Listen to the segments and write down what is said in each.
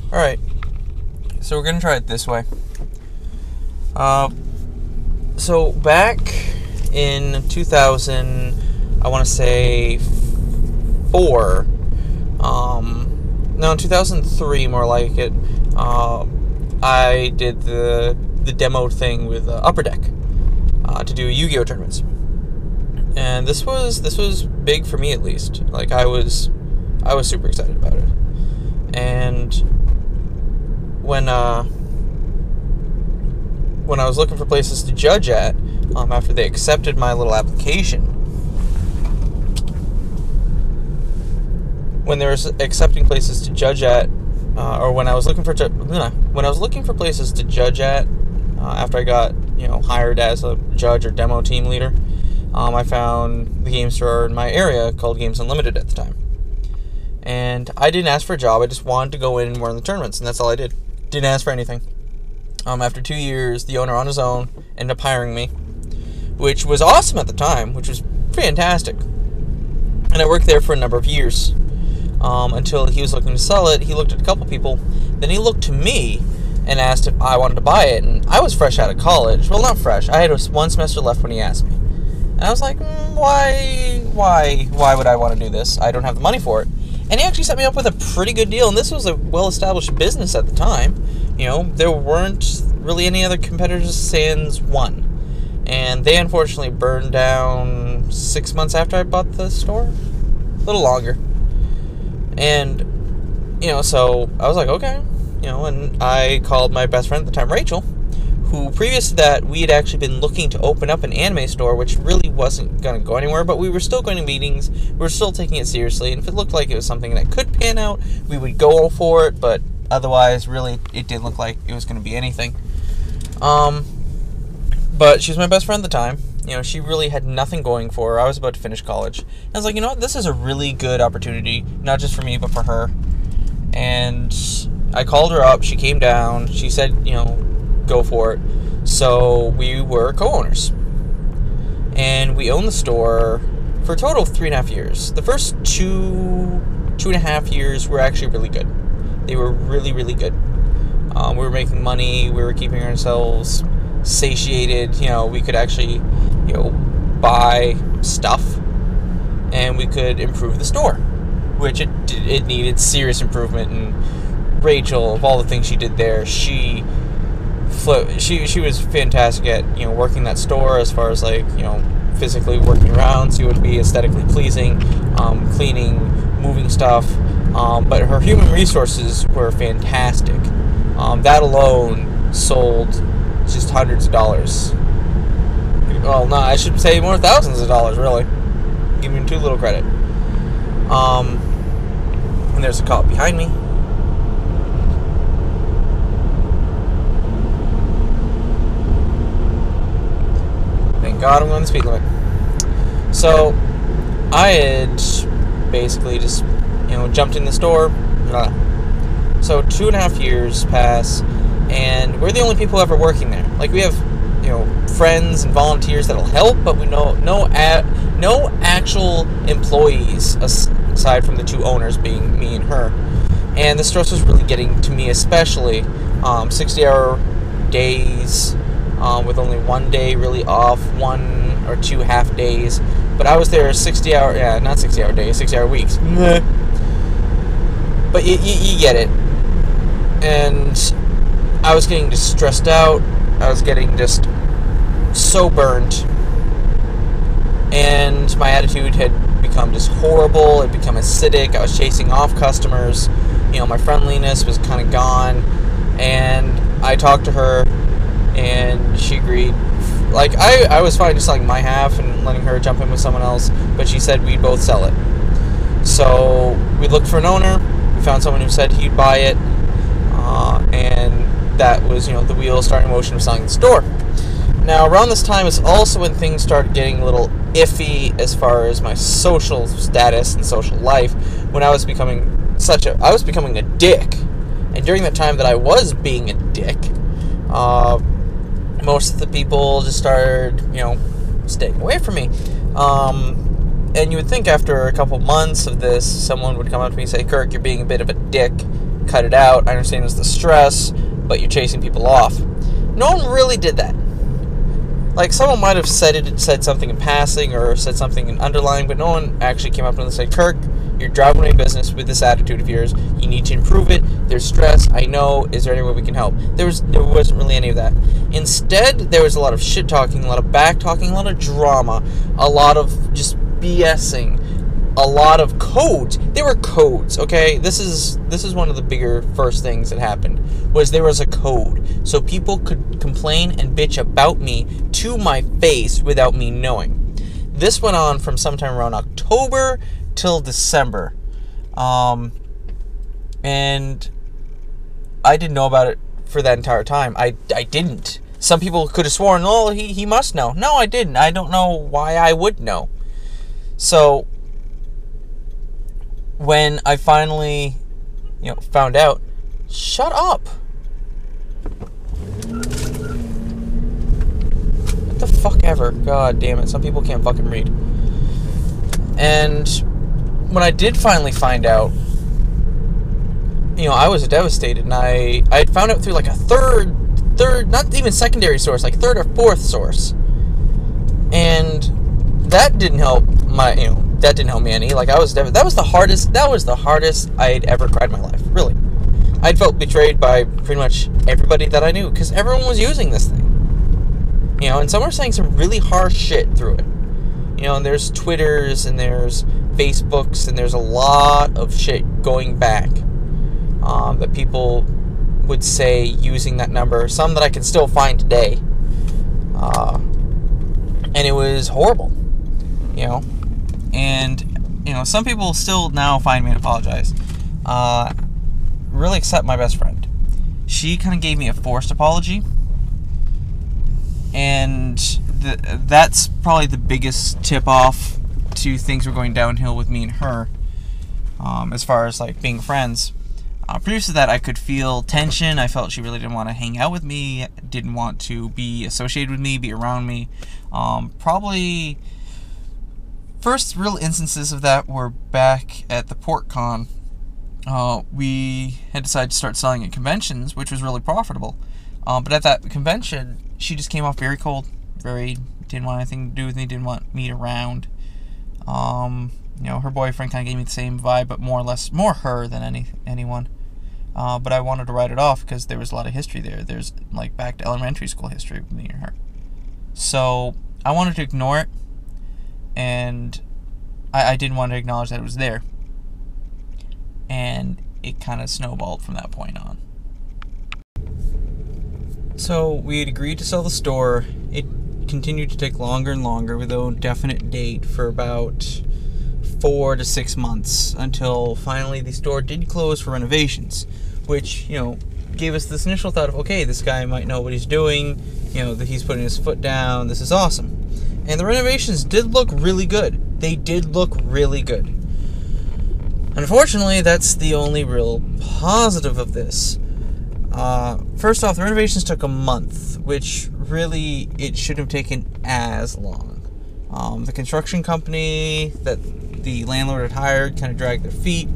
Alright, so we're going to try it this way. So back in 2000, I want to say 4, no, 2003 more like it, I did the demo thing with Upper Deck to do Yu-Gi-Oh! Tournaments. And this was big for me, at least. Like, I was super excited about it. And when I was looking for places to judge at, after they accepted my little application, when they were accepting places to judge at, or when I was looking for places to judge at, after I got hired as a judge or demo team leader, I found the game store in my area called Games Unlimited at the time. And I didn't ask for a job. I just wanted to go in and run the tournaments, and that's all I did. Didn't ask for anything. After 2 years, the owner on his own ended up hiring me, which was awesome at the time, which was fantastic. And I worked there for a number of years, until he was looking to sell it. He looked at a couple people, then he looked to me and asked if I wanted to buy it. And I was fresh out of college. Well, not fresh. I had 1 semester left when he asked me. And I was like, why would I want to do this? I don't have the money for it. And he actually set me up with a pretty good deal, and this was a well-established business at the time. There weren't really any other competitors sans one. And they unfortunately burned down 6 months after I bought the store. A little longer. And, so I was like, okay. And I called my best friend at the time, Rachel, who previous to that, we had actually been looking to open up an anime store, which really wasn't going to go anywhere, but we were still going to meetings, we were still taking it seriously, and if it looked like it was something that could pan out, we would go for it, but otherwise, really, it didn't look like it was going to be anything. But she was my best friend at the time. She really had nothing going for her. I was about to finish college. And I was like, what, this is a really good opportunity, not just for me, but for her. And I called her up, she came down, she said, go for it. So we were co-owners. And we owned the store for a total of 3.5 years. The first 2.5 years were actually really good. They were really, really good. We were making money, we were keeping ourselves satiated, we could actually, buy stuff, and we could improve the store, which it needed serious improvement. And Rachel, of all the things she did there, she was fantastic at working that store, as far as physically working around, so it would be aesthetically pleasing, cleaning, moving stuff, but her human resources were fantastic. That alone sold just hundreds of dollars. Well, no, I should say more thousands of dollars, really. Give me too little credit. And there's a cop behind me. Thank God I'm on the speed limit. So, I had basically just, jumped in the store. So 2.5 years pass, and we're the only people ever working there. Like, we have, friends and volunteers that'll help, but we know no actual employees aside from the 2 owners, being me and her. And the stress was really getting to me, especially 60-hour days, with only 1 day really off, 1 or 2 half days. But I was there 60-hour days, 60-hour weeks. But you get it. And I was getting just stressed out. I was getting just so burnt. And my attitude had become just horrible. It had become acidic. I was chasing off customers. My friendliness was kind of gone. And I talked to her, and she agreed. Like, I was fine just selling my half and letting her jump in with someone else, but she said we'd both sell it. So we looked for an owner. We found someone who said he'd buy it, and that was, the wheels starting in motion of selling the store. Now, around this time is also when things started getting a little iffy as far as my social status and social life, when I was becoming a dick. And during that time that I was being a dick, most of the people just started, staying away from me. And you would think after a couple months of this, someone would come up to me and say, "Kirk, you're being a bit of a dick. cut it out. I understand it's the stress, but you're chasing people off. No one really did that. Like, someone might have said something in passing or said something in underlying, but no one actually came up and said, Kirk, you're driving a business with this attitude of yours. You need to improve it. There's stress. I know. Is there any way we can help? There wasn't really any of that. Instead, there was a lot of shit talking, a lot of back talking, a lot of drama, a lot of just BSing, a lot of codes. There were codes, okay? This is one of the bigger first things that happened, was there was a code. So people could complain and bitch about me to my face without me knowing. This went on from sometime around October till December. And I didn't know about it for that entire time. I didn't. Some people could have sworn, oh, he must know. No, I didn't. I don't know why I would know. So when I finally, found out, shut up. What the fuck ever. God damn it. Some people can't fucking read. And when I did finally find out, I was devastated, and I had found out through like a third, not even secondary source, like third or fourth source. And that didn't help that didn't help me any. Like, that was the hardest I'd ever cried in my life, really. I'd felt betrayed by pretty much everybody that I knew, because everyone was using this thing. And some were saying some really harsh shit through it. And there's Twitters, and there's Facebooks, and there's a lot of shit going back that people would say using that number. Some that I can still find today. And it was horrible. And, some people still now find me and apologize. Really except my best friend. She kind of gave me a forced apology. And that's probably the biggest tip-off to things were going downhill with me and her, as far as, like, being friends. Previous to that, I could feel tension. I felt she really didn't want to hang out with me, didn't want to be associated with me, be around me. Probably first real instances of that were back at the PortCon. We had decided to start selling at conventions, which was really profitable. But at that convention, she just came off very cold, didn't want anything to do with me, didn't want me around. Her boyfriend kind of gave me the same vibe, but more her than anyone. But I wanted to write it off because there was a lot of history there. There's, like, back to elementary school history with me and her. So I wanted to ignore it, and I didn't want to acknowledge that it was there. And it kind of snowballed from that point on. So we had agreed to sell the store. It continued to take longer and longer with no definite date for about 4 to 6 months, until finally the store did close for renovations, which, gave us this initial thought of, okay, this guy might know what he's doing, that he's putting his foot down, this is awesome. And the renovations did look really good. They did look really good. Unfortunately, that's the only real positive of this. First off, the renovations took a month, which really, it shouldn't have taken as long. The construction company that the landlord had hired kind of dragged their feet,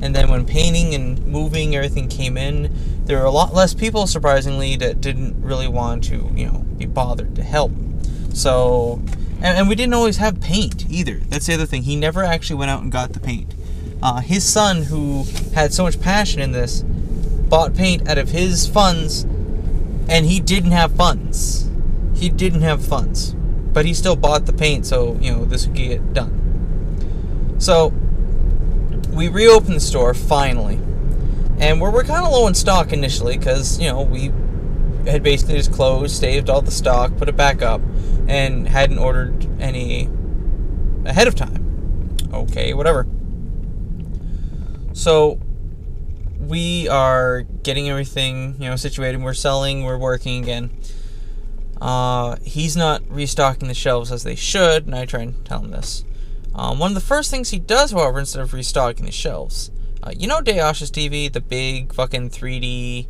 and then when painting and moving everything came in, there were a lot less people, surprisingly, that didn't really want to, be bothered to help. So, and we didn't always have paint either. That's the other thing. He never actually went out and got the paint. His son, who had so much passion in this, bought paint out of his funds, and he didn't have funds. But he still bought the paint, so, this would get done. So, we reopened the store, finally. And we're kind of low in stock initially, because, we had basically just closed, saved all the stock, put it back up, and hadn't ordered any ahead of time. Okay, whatever. So, we are getting everything, situated. We're selling, we're working again. He's not restocking the shelves as they should, and I try and tell him this. One of the first things he does, however, instead of restocking the shelves, Dayash's TV, the big fucking 3D,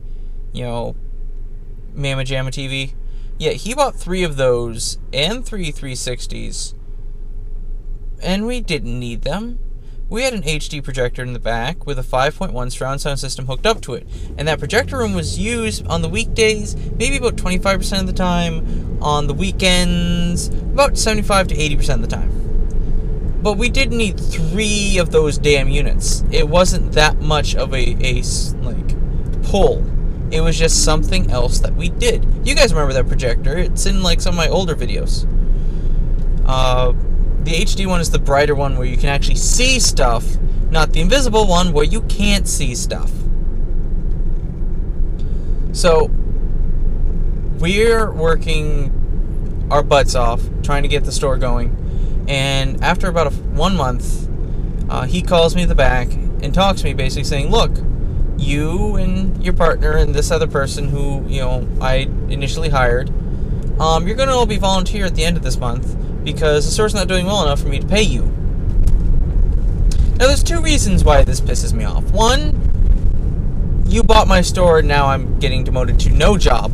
Mamma Jamma TV? Yeah, he bought 3 of those, and 3 360s, and we didn't need them. we had an HD projector in the back with a 5.1 surround sound system hooked up to it. And that projector room was used on the weekdays, maybe about 25% of the time, on the weekends, about 75 to 80% of the time. But we did need 3 of those damn units. It wasn't that much of a pull. It was just something else that we did. You guys remember that projector? It's in like some of my older videos. The HD one is the brighter one where you can actually see stuff, not the invisible one where you can't see stuff. So we're working our butts off trying to get the store going, and after about 1 month, he calls me in the back and talks to me, basically saying, look, you and your partner and this other person who, I initially hired, you're going to all be volunteer at the end of this month because the store's not doing well enough for me to pay you. Now, there's 2 reasons why this pisses me off. 1, you bought my store, and now I'm getting demoted to no job,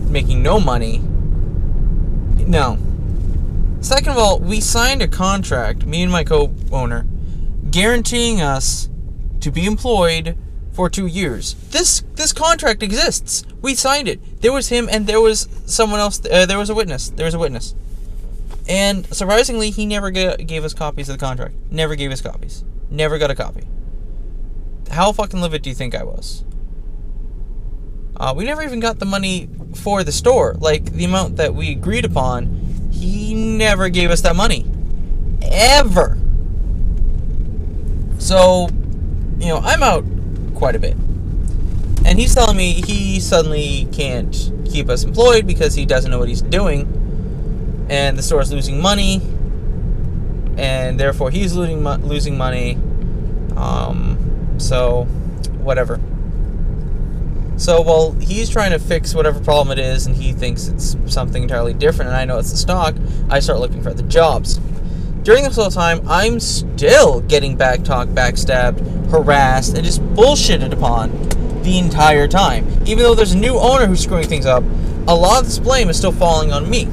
making no money. No. Second of all, we signed a contract, me and my co-owner, guaranteeing us to be employed for 2 years. This contract exists. We signed it. There was him and there was someone else. There was a witness. And surprisingly, he never gave us copies of the contract. Never gave us copies. Never got a copy. How fucking livid do you think I was? We never even got the money for the store. Like, the amount that we agreed upon, he never gave us that money. Ever. So, I'm out quite a bit. And he's telling me he suddenly can't keep us employed because he doesn't know what he's doing. And the store's losing money. And therefore he's losing money. So, whatever. So, while he's trying to fix whatever problem it is, and he thinks it's something entirely different, and I know it's the stock, I start looking for other jobs. During this whole time, I'm still getting backtalked, backstabbed, harassed, and just bullshitted upon the entire time. Even though there's a new owner who's screwing things up, a lot of this blame is still falling on me.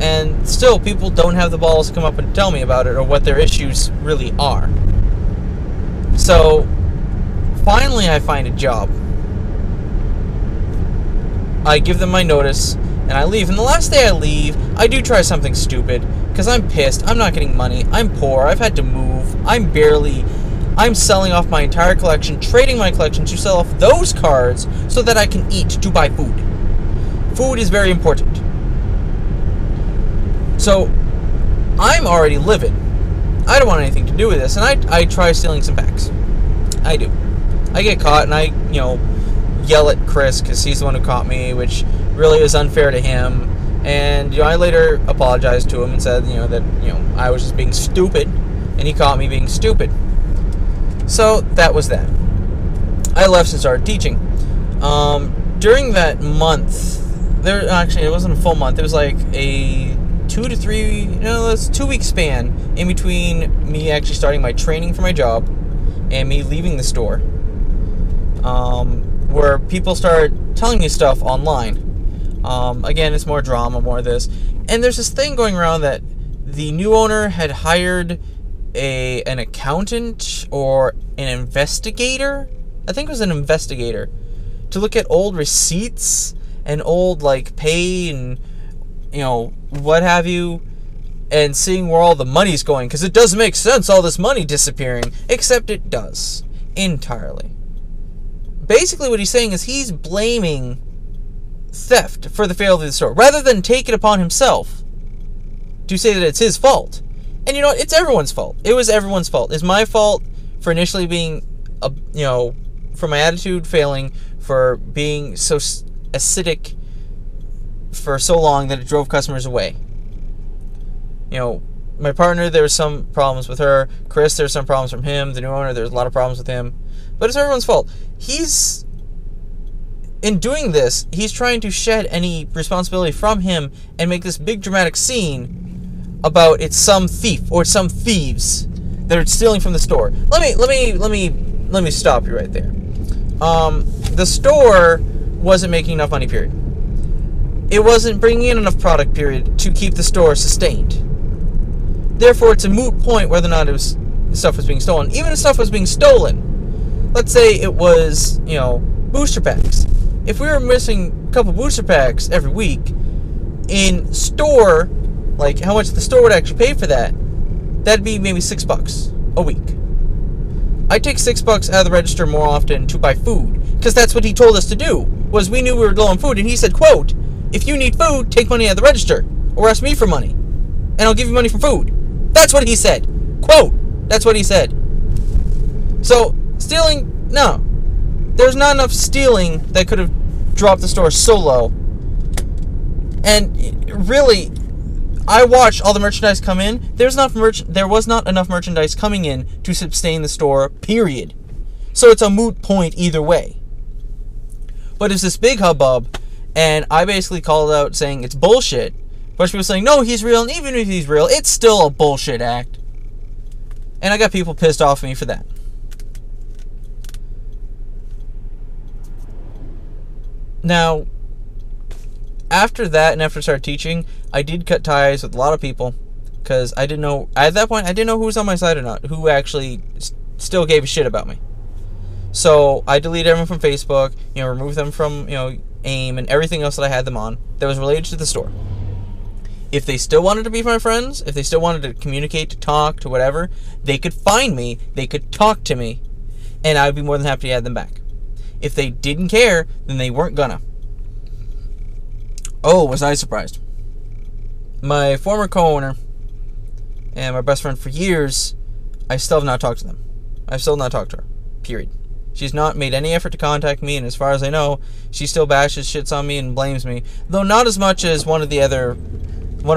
And still, people don't have the balls to come up and tell me about it or what their issues really are. So, finally I find a job. I give them my notice, and I leave. And the last day I leave, I do try something stupid, because I'm pissed, I'm not getting money, I'm poor, I've had to move, I'm selling off my entire collection, trading my collection to sell off those cards so that I can eat, to buy food. Food is very important. So, I'm already livid. I don't want anything to do with this, and I try stealing some packs. I do. I get caught, and I, yell at Chris, because he's the one who caught me, which really is unfair to him. And, I later apologized to him and said, that, I was just being stupid, and he caught me being stupid. So, that was that. I left and started teaching. During that month, it wasn't a full month, it was like a 2 to 3, it's a 2-week span in between me actually starting my training for my job and me leaving the store, where people start telling me stuff online. Again, it's more drama, more of this. And there's this thing going around that the new owner had hired an accountant or an investigator, I think it was an investigator, to look at old receipts and old, pay and, what have you, and seeing where all the money's going, because it doesn't make sense, all this money disappearing, except it does, entirely. Basically what he's saying is he's blaming theft for the failure of the store, rather than take it upon himself to say that it's his fault. And it's everyone's fault. It was everyone's fault. It's my fault for initially being, for my attitude failing, for being so acidic for so long that it drove customers away. My partner, there were some problems with her. Chris, there were some problems from him. The new owner, there's a lot of problems with him. But it's everyone's fault. In doing this, he's trying to shed any responsibility from him and make this big dramatic scene about it's some thief or some thieves that are stealing from the store. Let me stop you right there. The store wasn't making enough money, period. It wasn't bringing in enough product, period, to keep the store sustained. Therefore, it's a moot point whether or not stuff was being stolen. Even if stuff was being stolen, let's say it was, booster packs. If we were missing a couple booster packs every week, in store, like how much the store would actually pay for that, that'd be maybe $6 a week. I take $6 out of the register more often to buy food, because that's what he told us to do, was we knew we were low on food, and he said, quote, if you need food, take money out of the register, or ask me for money, and I'll give you money for food. That's what he said. Quote, that's what he said. So, stealing, no. There's not enough stealing that could have dropped the store so low. And really, I watched all the merchandise come in. There was not enough merchandise coming in to sustain the store, period. So it's a moot point either way. But it's this big hubbub, and I basically called out saying it's bullshit. But people saying, no, he's real, and even if he's real, it's still a bullshit act. And I got people pissed off at me for that. Now, after that, and after I started teaching, I did cut ties with a lot of people, because I didn't know, at that point, I didn't know who was on my side or not, who actually still gave a shit about me. So, I deleted everyone from Facebook, removed them from, AIM, and everything else that I had them on, that was related to the store. If they still wanted to be my friends, if they still wanted to communicate, to talk, to whatever, they could find me, they could talk to me, and I would be more than happy to add them back. If they didn't care, then they weren't gonna. Oh, was I surprised. My former co-owner and my best friend for years, I still have not talked to them. I've still not talked to her. Period. She's not made any effort to contact me, and as far as I know, she still bashes, shits on me, and blames me. Though not as much as one of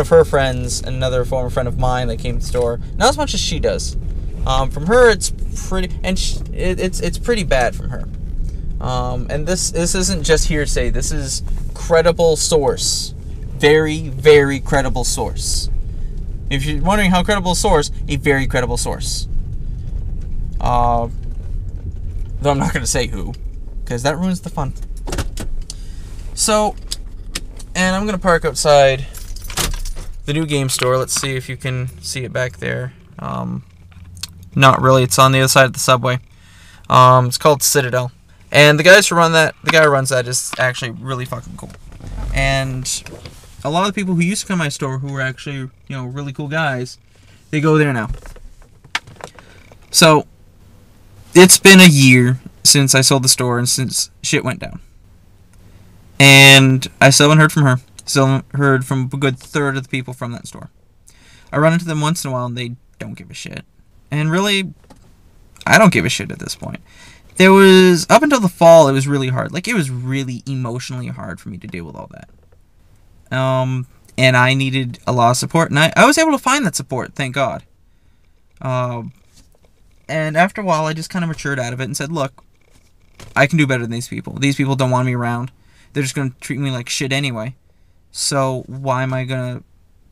her friends and another former friend of mine that came to the store. Not as much as she does. From her, it's pretty, and it's pretty bad from her. And this isn't just hearsay. This is credible source. Very, very credible source. If you're wondering how credible source, a very credible source. Though I'm not going to say who, because that ruins the fun. So, and I'm going to park outside the new game store. Let's see if you can see it back there. Not really. It's on the other side of the subway. It's called Citadel. And the guy who runs that is actually really fucking cool. And a lot of the people who used to come to my store, who were actually, really cool guys, they go there now. So, it's been a year since I sold the store and since shit went down. And I still haven't heard from her. Still haven't heard from a good third of the people from that store. I run into them once in a while and they don't give a shit. And really, I don't give a shit at this point. There was, up until the fall, it was really hard. Like, it was really emotionally hard for me to deal with all that. And I needed a lot of support, and I was able to find that support, thank God. And after a while, I just kind of matured out of it and said, look, I can do better than these people. These people don't want me around. They're just going to treat me like shit anyway. So why am I going to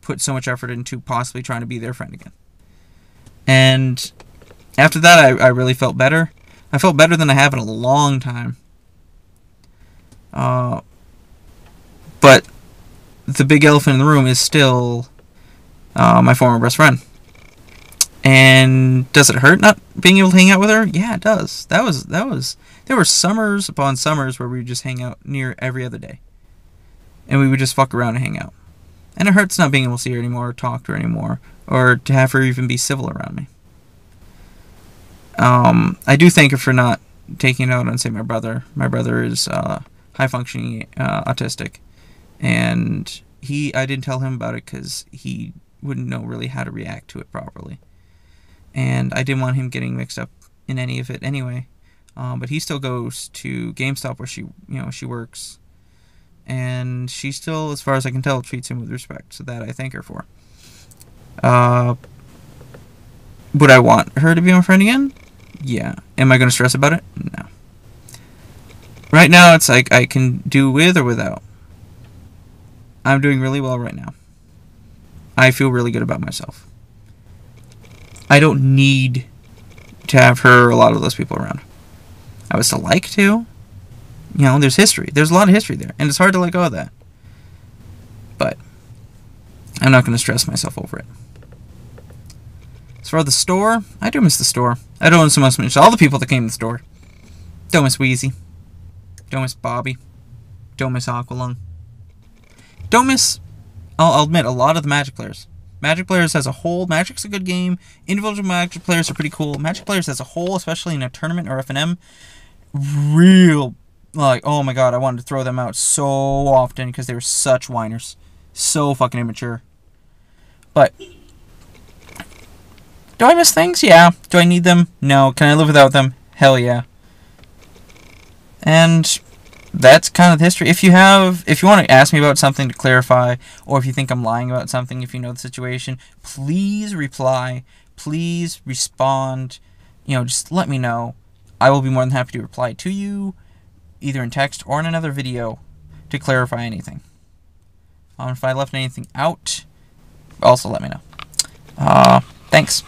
put so much effort into possibly trying to be their friend again? And after that, I really felt better. I felt better than I have in a long time. But the big elephant in the room is still my former best friend. And does it hurt not being able to hang out with her? Yeah, it does. There were summers upon summers where we would just hang out near every other day. And we would just fuck around and hang out. And it hurts not being able to see her anymore, or talk to her anymore, or to have her even be civil around me. I do thank her for not taking it out on, say, my brother. My brother is high-functioning autistic. And I didn't tell him about it because he wouldn't know really how to react to it properly. And I didn't want him getting mixed up in any of it anyway. But he still goes to GameStop where she works. And she still, as far as I can tell, treats him with respect. So that I thank her for. Would I want her to be my friend again? Yeah. Am I going to stress about it? No. Right now, it's like I can do with or without. I'm doing really well right now. I feel really good about myself. I don't need to have her or a lot of those people around. I would still like to. There's history. There's a lot of history there. And it's hard to let go of that. But I'm not going to stress myself over it. For the store, I do miss the store. I don't miss all the people that came to the store. Don't miss Wheezy. Don't miss Bobby. Don't miss Aqualung. Don't miss, I'll admit, a lot of the Magic players. Magic players as a whole, Magic's a good game. Individual Magic players are pretty cool. Magic players as a whole, especially in a tournament or FNM, real, like, oh my god, I wanted to throw them out so often because they were such whiners. So fucking immature. But, do I miss things? Yeah. Do I need them? No. Can I live without them? Hell yeah. And that's kind of the history. If you want to ask me about something to clarify, or if you think I'm lying about something, if you know the situation, please reply. Please respond. Just let me know. I will be more than happy to reply to you, either in text or in another video, to clarify anything. If I left anything out, also let me know. Thanks.